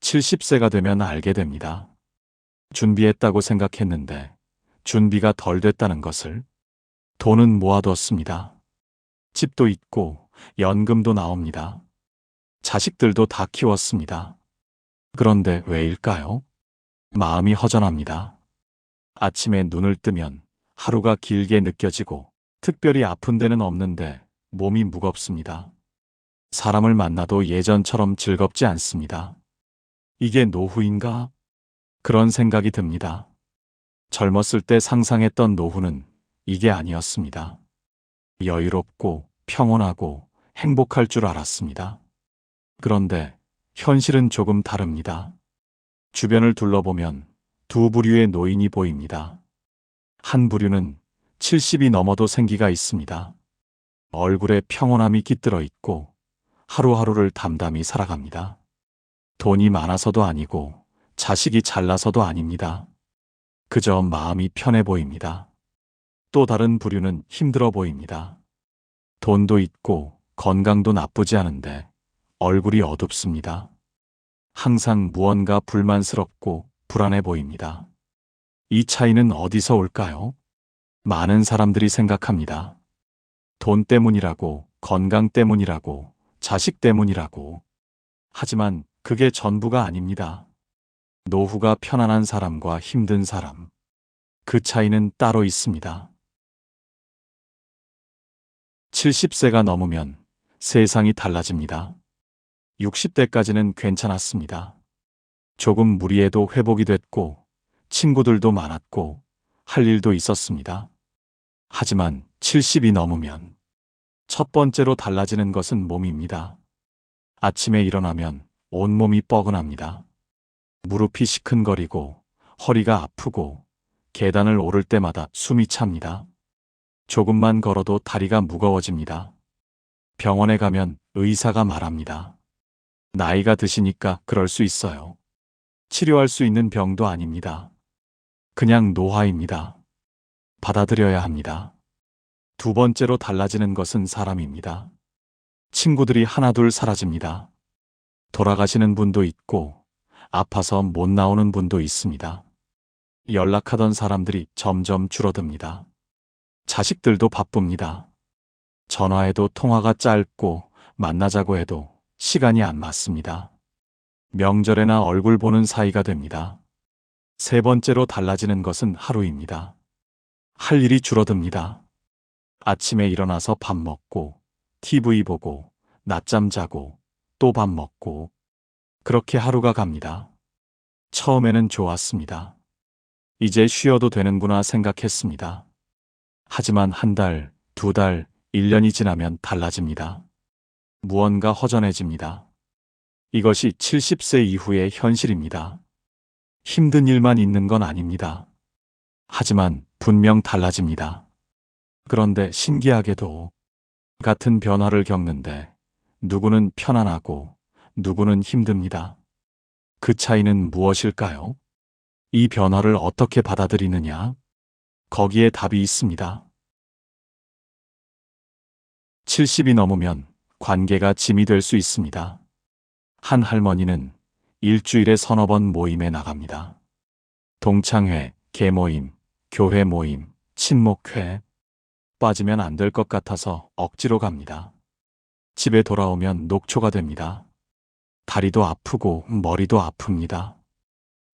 70세가 되면 알게 됩니다. 준비했다고 생각했는데 준비가 덜 됐다는 것을. 돈은 모아뒀습니다. 집도 있고 연금도 나옵니다. 자식들도 다 키웠습니다. 그런데 왜일까요? 마음이 허전합니다. 아침에 눈을 뜨면 하루가 길게 느껴지고 특별히 아픈 데는 없는데 몸이 무겁습니다. 사람을 만나도 예전처럼 즐겁지 않습니다. 이게 노후인가? 그런 생각이 듭니다. 젊었을 때 상상했던 노후는 이게 아니었습니다. 여유롭고 평온하고 행복할 줄 알았습니다. 그런데 현실은 조금 다릅니다. 주변을 둘러보면 두 부류의 노인이 보입니다. 한 부류는 70이 넘어도 생기가 있습니다. 얼굴에 평온함이 깃들어 있고 하루하루를 담담히 살아갑니다. 돈이 많아서도 아니고 자식이 잘나서도 아닙니다. 그저 마음이 편해 보입니다. 또 다른 부류는 힘들어 보입니다. 돈도 있고 건강도 나쁘지 않은데 얼굴이 어둡습니다. 항상 무언가 불만스럽고 불안해 보입니다. 이 차이는 어디서 올까요? 많은 사람들이 생각합니다. 돈 때문이라고, 건강 때문이라고, 자식 때문이라고. 하지만 그게 전부가 아닙니다. 노후가 편안한 사람과 힘든 사람. 그 차이는 따로 있습니다. 70세가 넘으면 세상이 달라집니다. 60대까지는 괜찮았습니다. 조금 무리해도 회복이 됐고, 친구들도 많았고, 할 일도 있었습니다. 하지만 70이 넘으면 첫 번째로 달라지는 것은 몸입니다. 아침에 일어나면 온몸이 뻐근합니다. 무릎이 시큰거리고 허리가 아프고 계단을 오를 때마다 숨이 찹니다. 조금만 걸어도 다리가 무거워집니다. 병원에 가면 의사가 말합니다. 나이가 드시니까 그럴 수 있어요. 치료할 수 있는 병도 아닙니다. 그냥 노화입니다. 받아들여야 합니다. 두 번째로 달라지는 것은 사람입니다. 친구들이 하나둘 사라집니다. 돌아가시는 분도 있고 아파서 못 나오는 분도 있습니다. 연락하던 사람들이 점점 줄어듭니다. 자식들도 바쁩니다. 전화해도 통화가 짧고 만나자고 해도 시간이 안 맞습니다. 명절에나 얼굴 보는 사이가 됩니다. 세 번째로 달라지는 것은 하루입니다. 할 일이 줄어듭니다. 아침에 일어나서 밥 먹고, TV 보고, 낮잠 자고, 또 밥 먹고, 그렇게 하루가 갑니다. 처음에는 좋았습니다. 이제 쉬어도 되는구나 생각했습니다. 하지만 한 달, 두 달, 1년이 지나면 달라집니다. 무언가 허전해집니다. 이것이 70세 이후의 현실입니다. 힘든 일만 있는 건 아닙니다. 하지만 분명 달라집니다. 그런데 신기하게도 같은 변화를 겪는데 누구는 편안하고 누구는 힘듭니다. 그 차이는 무엇일까요? 이 변화를 어떻게 받아들이느냐? 거기에 답이 있습니다. 70이 넘으면 관계가 짐이 될 수 있습니다. 한 할머니는 일주일에 서너 번 모임에 나갑니다. 동창회, 계모임, 교회 모임, 친목회. 빠지면 안 될 것 같아서 억지로 갑니다. 집에 돌아오면 녹초가 됩니다. 다리도 아프고 머리도 아픕니다.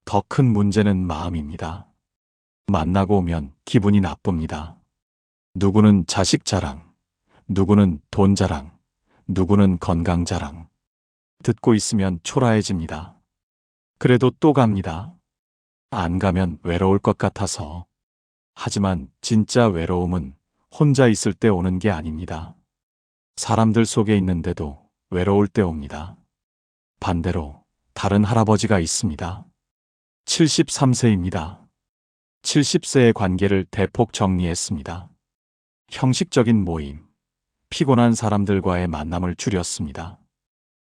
더 큰 문제는 마음입니다. 만나고 오면 기분이 나쁩니다. 누구는 자식 자랑, 누구는 돈 자랑, 누구는 건강 자랑. 듣고 있으면 초라해집니다. 그래도 또 갑니다. 안 가면 외로울 것 같아서. 하지만 진짜 외로움은 혼자 있을 때 오는 게 아닙니다. 사람들 속에 있는데도 외로울 때 옵니다. 반대로 다른 할아버지가 있습니다. 73세입니다. 70세의 관계를 대폭 정리했습니다. 형식적인 모임, 피곤한 사람들과의 만남을 줄였습니다.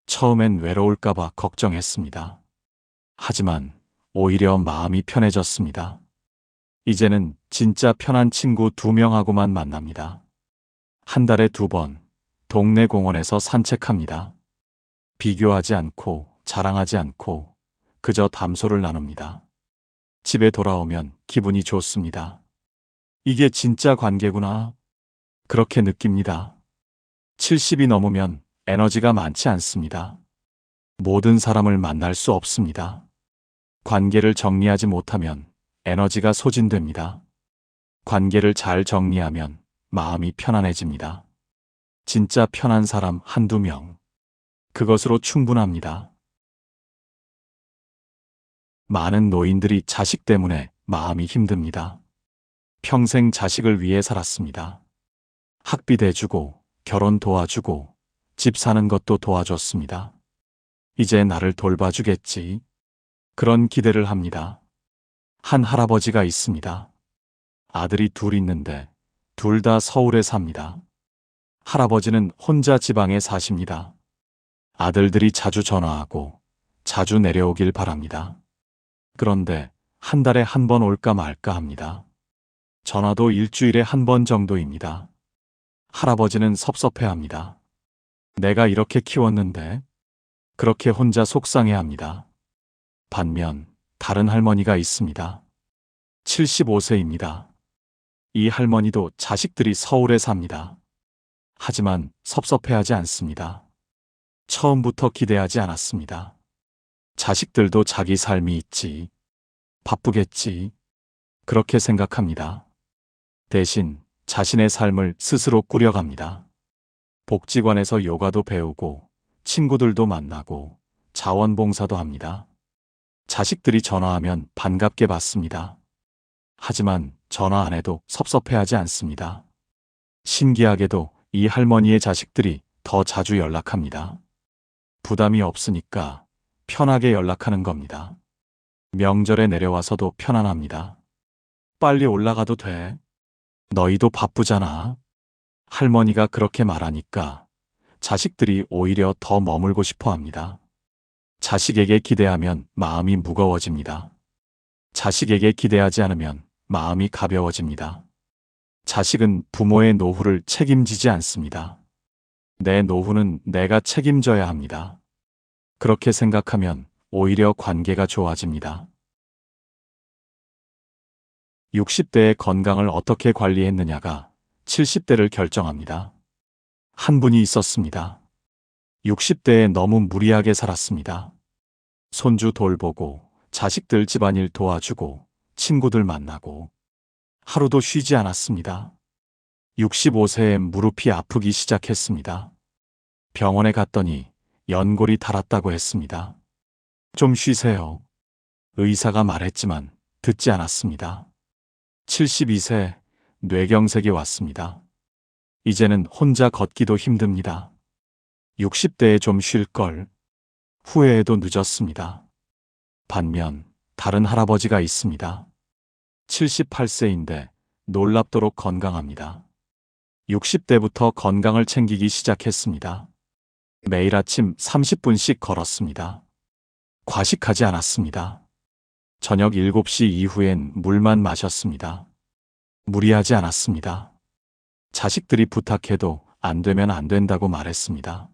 처음엔 외로울까봐 걱정했습니다. 하지만 오히려 마음이 편해졌습니다. 이제는 진짜 편한 친구 2명하고만 만납니다. 한 달에 2번 동네 공원에서 산책합니다. 비교하지 않고 자랑하지 않고 그저 담소를 나눕니다. 집에 돌아오면 기분이 좋습니다. 이게 진짜 관계구나. 그렇게 느낍니다. 70이 넘으면 에너지가 많지 않습니다. 모든 사람을 만날 수 없습니다. 관계를 정리하지 못하면 에너지가 소진됩니다. 관계를 잘 정리하면 마음이 편안해집니다. 진짜 편한 사람 한두 명. 그것으로 충분합니다. 많은 노인들이 자식 때문에 마음이 힘듭니다. 평생 자식을 위해 살았습니다. 학비 대주고, 결혼 도와주고, 집 사는 것도 도와줬습니다. 이제 나를 돌봐주겠지. 그런 기대를 합니다. 한 할아버지가 있습니다. 아들이 둘 있는데 둘 다 서울에 삽니다. 할아버지는 혼자 지방에 사십니다. 아들들이 자주 전화하고 자주 내려오길 바랍니다. 그런데 한 달에 한 번 올까 말까 합니다. 전화도 일주일에 한 번 정도입니다. 할아버지는 섭섭해합니다. 내가 이렇게 키웠는데 그렇게 혼자 속상해합니다. 반면 다른 할머니가 있습니다. 75세입니다. 이 할머니도 자식들이 서울에 삽니다. 하지만 섭섭해하지 않습니다. 처음부터 기대하지 않았습니다. 자식들도 자기 삶이 있지. 바쁘겠지. 그렇게 생각합니다. 대신 자신의 삶을 스스로 꾸려갑니다. 복지관에서 요가도 배우고 친구들도 만나고 자원봉사도 합니다. 자식들이 전화하면 반갑게 받습니다. 하지만 전화 안 해도 섭섭해하지 않습니다. 신기하게도 이 할머니의 자식들이 더 자주 연락합니다. 부담이 없으니까 편하게 연락하는 겁니다. 명절에 내려와서도 편안합니다. 빨리 올라가도 돼. 너희도 바쁘잖아. 할머니가 그렇게 말하니까 자식들이 오히려 더 머물고 싶어 합니다. 자식에게 기대하면 마음이 무거워집니다. 자식에게 기대하지 않으면 마음이 가벼워집니다. 자식은 부모의 노후를 책임지지 않습니다. 내 노후는 내가 책임져야 합니다. 그렇게 생각하면 오히려 관계가 좋아집니다. 60대의 건강을 어떻게 관리했느냐가 70대를 결정합니다. 한 분이 있었습니다. 60대에 너무 무리하게 살았습니다. 손주 돌보고, 자식들 집안일 도와주고, 친구들 만나고, 하루도 쉬지 않았습니다. 65세에 무릎이 아프기 시작했습니다. 병원에 갔더니 연골이 닳았다고 했습니다. 좀 쉬세요. 의사가 말했지만 듣지 않았습니다. 72세 뇌경색이 왔습니다. 이제는 혼자 걷기도 힘듭니다. 60대에 좀 쉴 걸. 후회해도 늦었습니다. 반면 다른 할아버지가 있습니다. 78세인데 놀랍도록 건강합니다. 60대부터 건강을 챙기기 시작했습니다. 매일 아침 30분씩 걸었습니다. 과식하지 않았습니다. 저녁 7시 이후엔 물만 마셨습니다. 무리하지 않았습니다. 자식들이 부탁해도 안 되면 안 된다고 말했습니다.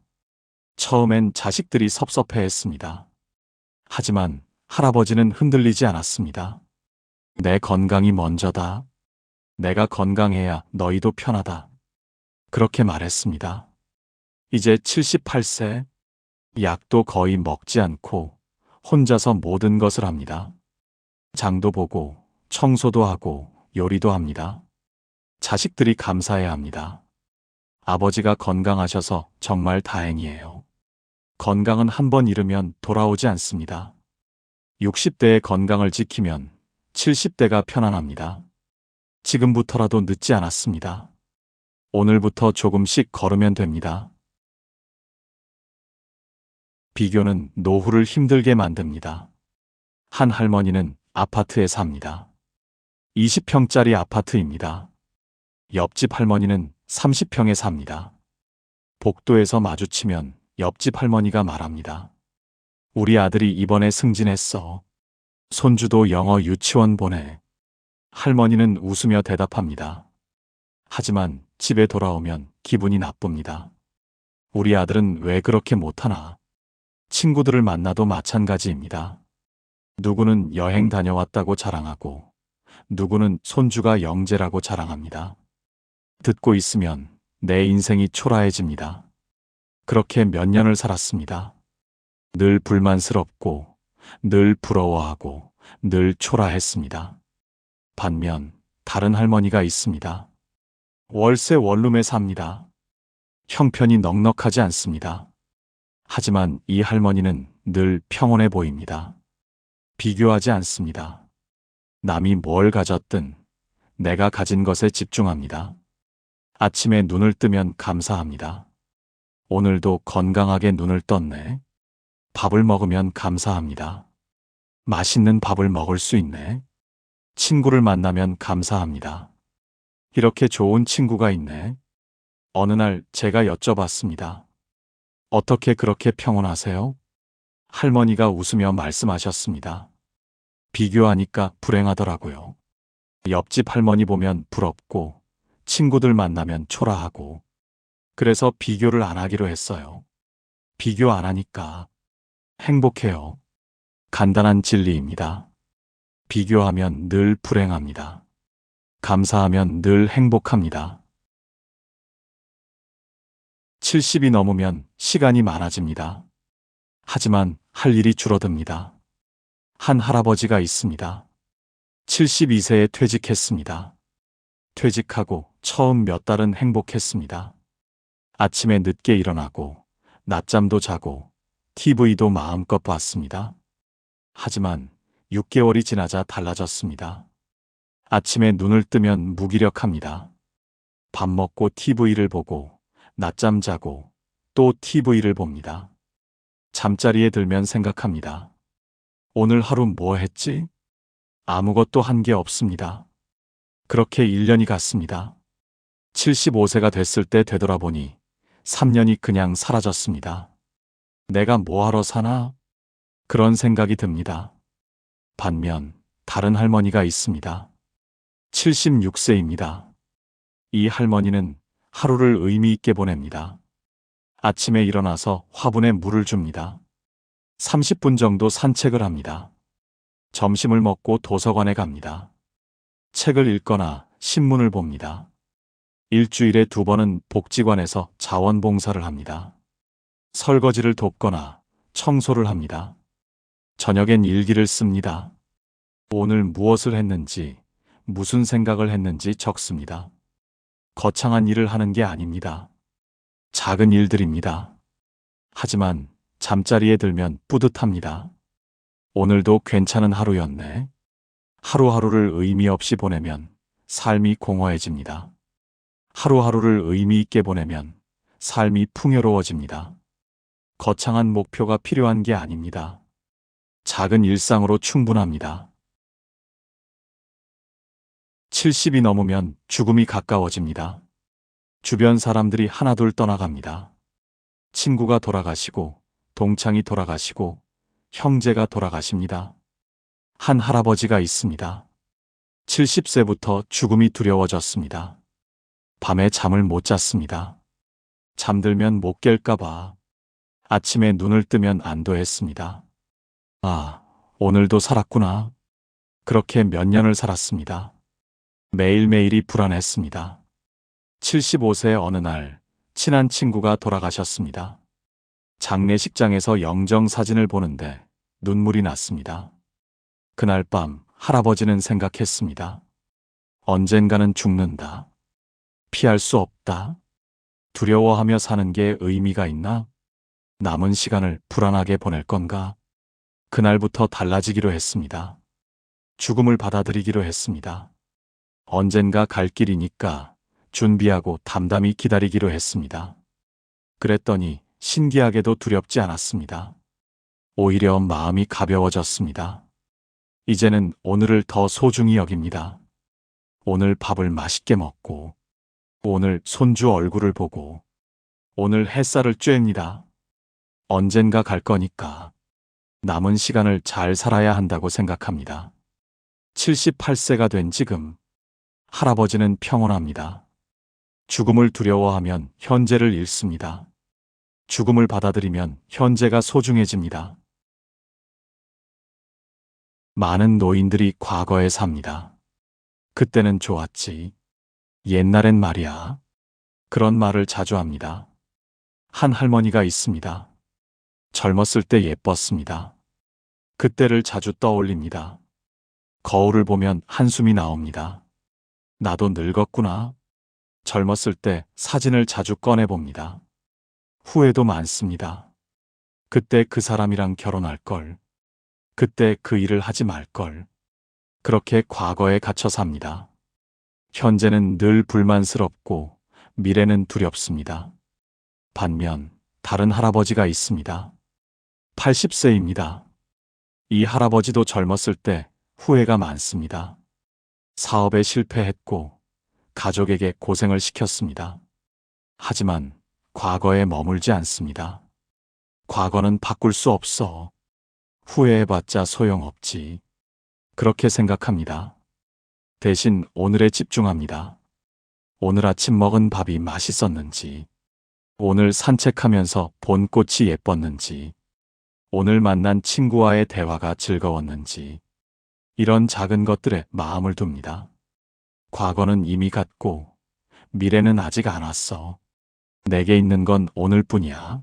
처음엔 자식들이 섭섭해했습니다. 하지만 할아버지는 흔들리지 않았습니다. 내 건강이 먼저다. 내가 건강해야 너희도 편하다. 그렇게 말했습니다. 이제 78세, 약도 거의 먹지 않고 혼자서 모든 것을 합니다. 장도 보고 청소도 하고 요리도 합니다. 자식들이 감사해야 합니다. 아버지가 건강하셔서 정말 다행이에요. 건강은 한 번 잃으면 돌아오지 않습니다. 60대의 건강을 지키면 70대가 편안합니다. 지금부터라도 늦지 않았습니다. 오늘부터 조금씩 걸으면 됩니다. 비교는 노후를 힘들게 만듭니다. 한 할머니는 아파트에 삽니다. 20평짜리 아파트입니다. 옆집 할머니는 30평에 삽니다. 복도에서 마주치면 옆집 할머니가 말합니다. 우리 아들이 이번에 승진했어. 손주도 영어 유치원 보내. 할머니는 웃으며 대답합니다. 하지만 집에 돌아오면 기분이 나쁩니다. 우리 아들은 왜 그렇게 못하나? 친구들을 만나도 마찬가지입니다. 누구는 여행 다녀왔다고 자랑하고, 누구는 손주가 영재라고 자랑합니다. 듣고 있으면 내 인생이 초라해집니다. 그렇게 몇 년을 살았습니다. 늘 불만스럽고, 늘 부러워하고, 늘 초라했습니다. 반면 다른 할머니가 있습니다. 월세 원룸에 삽니다. 형편이 넉넉하지 않습니다. 하지만 이 할머니는 늘 평온해 보입니다. 비교하지 않습니다. 남이 뭘 가졌든 내가 가진 것에 집중합니다. 아침에 눈을 뜨면 감사합니다. 오늘도 건강하게 눈을 떴네. 밥을 먹으면 감사합니다. 맛있는 밥을 먹을 수 있네. 친구를 만나면 감사합니다. 이렇게 좋은 친구가 있네. 어느 날 제가 여쭤봤습니다. 어떻게 그렇게 평온하세요? 할머니가 웃으며 말씀하셨습니다. 비교하니까 불행하더라고요. 옆집 할머니 보면 부럽고, 친구들 만나면 초라하고, 그래서 비교를 안 하기로 했어요. 비교 안 하니까 행복해요. 간단한 진리입니다. 비교하면 늘 불행합니다. 감사하면 늘 행복합니다. 70이 넘으면 시간이 많아집니다. 하지만 할 일이 줄어듭니다. 한 할아버지가 있습니다. 72세에 퇴직했습니다. 퇴직하고 처음 몇 달은 행복했습니다. 아침에 늦게 일어나고, 낮잠도 자고, TV도 마음껏 봤습니다. 하지만 6개월이 지나자 달라졌습니다. 아침에 눈을 뜨면 무기력합니다. 밥 먹고 TV를 보고, 낮잠 자고, 또 TV를 봅니다. 잠자리에 들면 생각합니다. 오늘 하루 뭐 했지? 아무것도 한 게 없습니다. 그렇게 1년이 갔습니다. 75세가 됐을 때 되돌아보니 3년이 그냥 사라졌습니다. 내가 뭐하러 사나? 그런 생각이 듭니다. 반면 다른 할머니가 있습니다. 76세입니다. 이 할머니는 하루를 의미 있게 보냅니다. 아침에 일어나서 화분에 물을 줍니다. 30분 정도 산책을 합니다. 점심을 먹고 도서관에 갑니다. 책을 읽거나 신문을 봅니다. 일주일에 2번은 복지관에서 자원봉사를 합니다. 설거지를 돕거나 청소를 합니다. 저녁엔 일기를 씁니다. 오늘 무엇을 했는지, 무슨 생각을 했는지 적습니다. 거창한 일을 하는 게 아닙니다. 작은 일들입니다. 하지만 잠자리에 들면 뿌듯합니다. 오늘도 괜찮은 하루였네. 하루하루를 의미 없이 보내면 삶이 공허해집니다. 하루하루를 의미 있게 보내면 삶이 풍요로워집니다. 거창한 목표가 필요한 게 아닙니다. 작은 일상으로 충분합니다. 70이 넘으면 죽음이 가까워집니다. 주변 사람들이 하나둘 떠나갑니다. 친구가 돌아가시고, 동창이 돌아가시고, 형제가 돌아가십니다. 한 할아버지가 있습니다. 70세부터 죽음이 두려워졌습니다. 밤에 잠을 못 잤습니다. 잠들면 못 깰까봐. 아침에 눈을 뜨면 안도했습니다. 아, 오늘도 살았구나. 그렇게 몇 년을 살았습니다. 매일매일이 불안했습니다. 75세 어느 날 친한 친구가 돌아가셨습니다. 장례식장에서 영정 사진을 보는데 눈물이 났습니다. 그날 밤 할아버지는 생각했습니다. 언젠가는 죽는다. 피할 수 없다. 두려워하며 사는 게 의미가 있나? 남은 시간을 불안하게 보낼 건가? 그날부터 달라지기로 했습니다. 죽음을 받아들이기로 했습니다. 언젠가 갈 길이니까 준비하고 담담히 기다리기로 했습니다. 그랬더니 신기하게도 두렵지 않았습니다. 오히려 마음이 가벼워졌습니다. 이제는 오늘을 더 소중히 여깁니다. 오늘 밥을 맛있게 먹고, 오늘 손주 얼굴을 보고, 오늘 햇살을 쬐입니다. 언젠가 갈 거니까 남은 시간을 잘 살아야 한다고 생각합니다. 78세가 된 지금 할아버지는 평온합니다. 죽음을 두려워하면 현재를 잃습니다. 죽음을 받아들이면 현재가 소중해집니다. 많은 노인들이 과거에 삽니다. 그때는 좋았지. 옛날엔 말이야. 그런 말을 자주 합니다. 한 할머니가 있습니다. 젊었을 때 예뻤습니다. 그때를 자주 떠올립니다. 거울을 보면 한숨이 나옵니다. 나도 늙었구나. 젊었을 때 사진을 자주 꺼내봅니다. 후회도 많습니다. 그때 그 사람이랑 결혼할 걸. 그때 그 일을 하지 말 걸. 그렇게 과거에 갇혀 삽니다. 현재는 늘 불만스럽고 미래는 두렵습니다. 반면 다른 할아버지가 있습니다. 80세입니다. 이 할아버지도 젊었을 때 후회가 많습니다. 사업에 실패했고 가족에게 고생을 시켰습니다. 하지만 과거에 머물지 않습니다. 과거는 바꿀 수 없어. 후회해봤자 소용없지. 그렇게 생각합니다. 대신 오늘에 집중합니다. 오늘 아침 먹은 밥이 맛있었는지, 오늘 산책하면서 본 꽃이 예뻤는지, 오늘 만난 친구와의 대화가 즐거웠는지, 이런 작은 것들에 마음을 둡니다. 과거는 이미 갔고, 미래는 아직 안 왔어. 내게 있는 건 오늘뿐이야.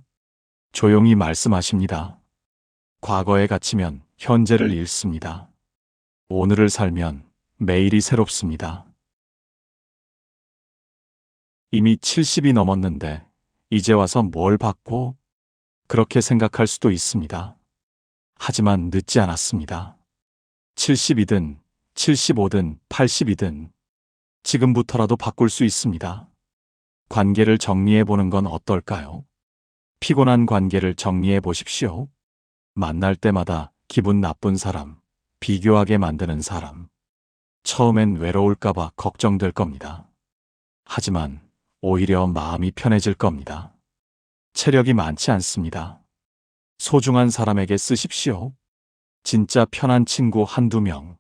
조용히 말씀하십니다. 과거에 갇히면 현재를 잃습니다. 오늘을 살면 매일이 새롭습니다. 이미 70이 넘었는데 이제 와서 뭘 바꿔? 그렇게 생각할 수도 있습니다. 하지만 늦지 않았습니다. 70이든 75든 80이든 지금부터라도 바꿀 수 있습니다. 관계를 정리해 보는 건 어떨까요? 피곤한 관계를 정리해 보십시오. 만날 때마다 기분 나쁜 사람, 비교하게 만드는 사람. 처음엔 외로울까봐 걱정될 겁니다. 하지만 오히려 마음이 편해질 겁니다. 체력이 많지 않습니다. 소중한 사람에게 쓰십시오. 진짜 편한 친구 한두 명.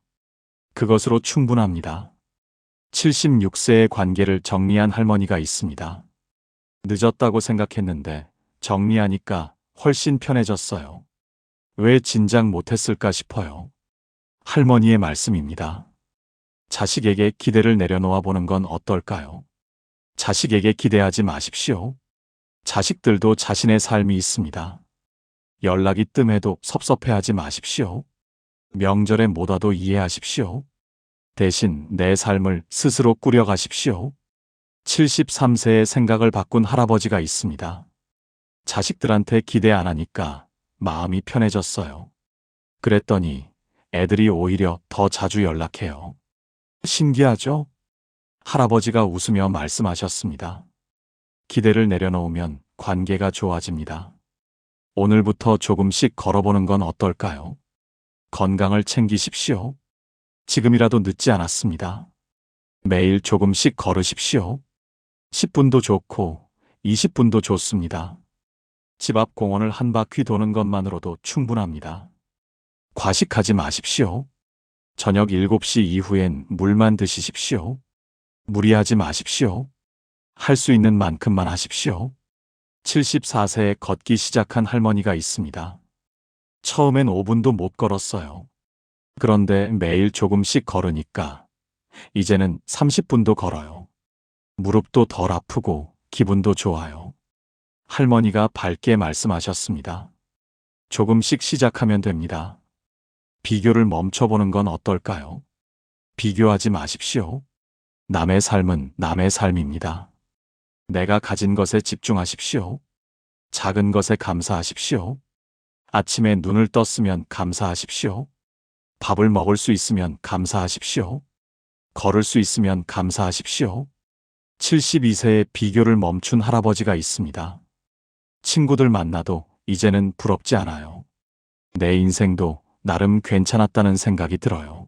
그것으로 충분합니다. 76세의 관계를 정리한 할머니가 있습니다. 늦었다고 생각했는데 정리하니까 훨씬 편해졌어요. 왜 진작 못했을까 싶어요. 할머니의 말씀입니다. 자식에게 기대를 내려놓아 보는 건 어떨까요? 자식에게 기대하지 마십시오. 자식들도 자신의 삶이 있습니다. 연락이 뜸해도 섭섭해하지 마십시오. 명절에 못 와도 이해하십시오. 대신 내 삶을 스스로 꾸려가십시오. 73세의 생각을 바꾼 할아버지가 있습니다. 자식들한테 기대 안 하니까 마음이 편해졌어요. 그랬더니 애들이 오히려 더 자주 연락해요. 신기하죠? 할아버지가 웃으며 말씀하셨습니다. 기대를 내려놓으면 관계가 좋아집니다. 오늘부터 조금씩 걸어보는 건 어떨까요? 건강을 챙기십시오. 지금이라도 늦지 않았습니다. 매일 조금씩 걸으십시오. 10분도 좋고 20분도 좋습니다. 집 앞 공원을 한 바퀴 도는 것만으로도 충분합니다. 과식하지 마십시오. 저녁 7시 이후엔 물만 드시십시오. 무리하지 마십시오. 할 수 있는 만큼만 하십시오. 74세에 걷기 시작한 할머니가 있습니다. 처음엔 5분도 못 걸었어요. 그런데 매일 조금씩 걸으니까 이제는 30분도 걸어요. 무릎도 덜 아프고 기분도 좋아요. 할머니가 밝게 말씀하셨습니다. 조금씩 시작하면 됩니다. 비교를 멈춰보는 건 어떨까요? 비교하지 마십시오. 남의 삶은 남의 삶입니다. 내가 가진 것에 집중하십시오. 작은 것에 감사하십시오. 아침에 눈을 떴으면 감사하십시오. 밥을 먹을 수 있으면 감사하십시오. 걸을 수 있으면 감사하십시오. 72세의 비교를 멈춘 할아버지가 있습니다. 친구들 만나도 이제는 부럽지 않아요. 내 인생도 나름 괜찮았다는 생각이 들어요.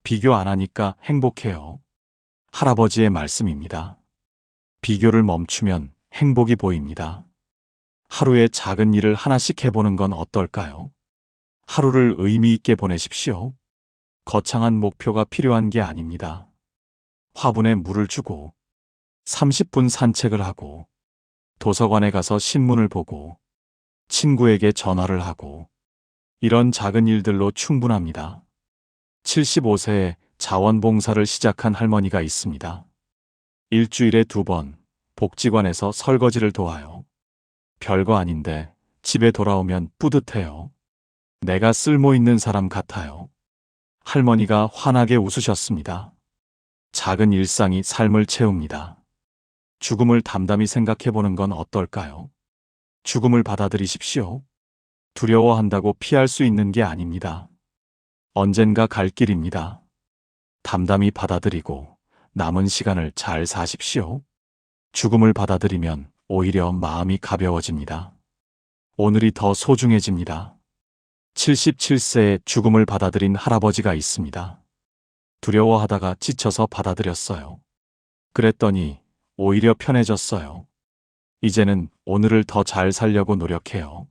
비교 안 하니까 행복해요. 할아버지의 말씀입니다. 비교를 멈추면 행복이 보입니다. 하루에 작은 일을 하나씩 해보는 건 어떨까요? 하루를 의미 있게 보내십시오. 거창한 목표가 필요한 게 아닙니다. 화분에 물을 주고 30분 산책을 하고 도서관에 가서 신문을 보고 친구에게 전화를 하고 이런 작은 일들로 충분합니다. 75세에 자원봉사를 시작한 할머니가 있습니다. 일주일에 2번 복지관에서 설거지를 도와요. 별거 아닌데 집에 돌아오면 뿌듯해요. 내가 쓸모 있는 사람 같아요. 할머니가 환하게 웃으셨습니다. 작은 일상이 삶을 채웁니다. 죽음을 담담히 생각해보는 건 어떨까요? 죽음을 받아들이십시오. 두려워한다고 피할 수 있는 게 아닙니다. 언젠가 갈 길입니다. 담담히 받아들이고 남은 시간을 잘 사십시오. 죽음을 받아들이면 오히려 마음이 가벼워집니다. 오늘이 더 소중해집니다. 77세에 죽음을 받아들인 할아버지가 있습니다. 두려워하다가 지쳐서 받아들였어요. 그랬더니 오히려 편해졌어요. 이제는 오늘을 더 잘 살려고 노력해요.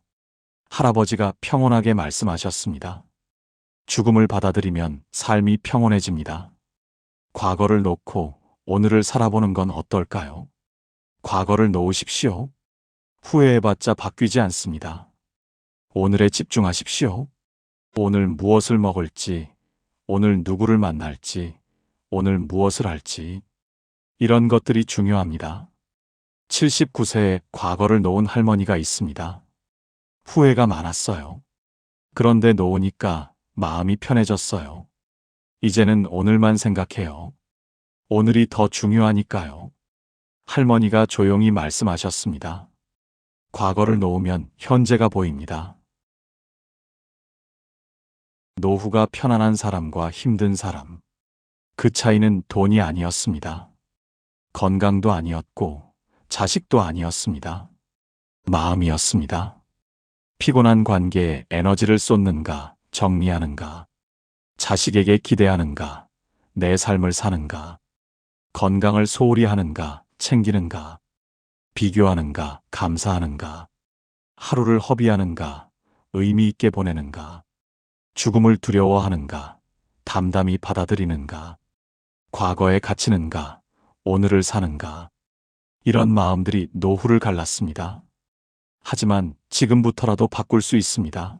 할아버지가 평온하게 말씀하셨습니다. 죽음을 받아들이면 삶이 평온해집니다. 과거를 놓고 오늘을 살아보는 건 어떨까요? 과거를 놓으십시오. 후회해봤자 바뀌지 않습니다. 오늘에 집중하십시오. 오늘 무엇을 먹을지, 오늘 누구를 만날지, 오늘 무엇을 할지, 이런 것들이 중요합니다. 79세에 과거를 놓은 할머니가 있습니다. 후회가 많았어요. 그런데 놓으니까 마음이 편해졌어요. 이제는 오늘만 생각해요. 오늘이 더 중요하니까요. 할머니가 조용히 말씀하셨습니다. 과거를 놓으면 현재가 보입니다. 노후가 편안한 사람과 힘든 사람. 그 차이는 돈이 아니었습니다. 건강도 아니었고 자식도 아니었습니다. 마음이었습니다. 피곤한 관계에 에너지를 쏟는가, 정리하는가, 자식에게 기대하는가, 내 삶을 사는가, 건강을 소홀히 하는가, 챙기는가, 비교하는가, 감사하는가, 하루를 허비하는가, 의미 있게 보내는가, 죽음을 두려워하는가, 담담히 받아들이는가, 과거에 갇히는가, 오늘을 사는가, 이런 마음들이 노후를 갈랐습니다. 하지만 지금부터라도 바꿀 수 있습니다.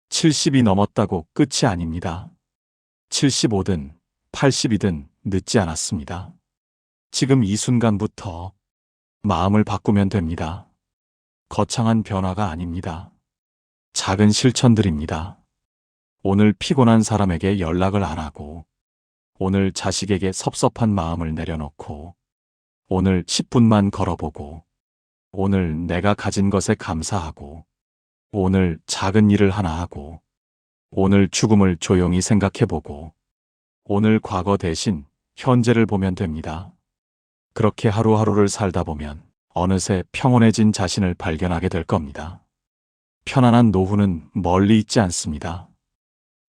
70이 넘었다고 끝이 아닙니다. 75든 80이든 늦지 않았습니다. 지금 이 순간부터 마음을 바꾸면 됩니다. 거창한 변화가 아닙니다. 작은 실천들입니다. 오늘 피곤한 사람에게 연락을 안 하고, 오늘 자식에게 섭섭한 마음을 내려놓고, 오늘 10분만 걸어보고, 오늘 내가 가진 것에 감사하고, 오늘 작은 일을 하나 하고, 오늘 죽음을 조용히 생각해보고, 오늘 과거 대신 현재를 보면 됩니다. 그렇게 하루하루를 살다 보면 어느새 평온해진 자신을 발견하게 될 겁니다. 편안한 노후는 멀리 있지 않습니다.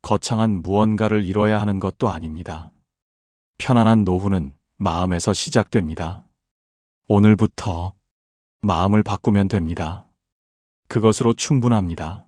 거창한 무언가를 이뤄야 하는 것도 아닙니다. 편안한 노후는 마음에서 시작됩니다. 오늘부터 마음을 바꾸면 됩니다. 그것으로 충분합니다.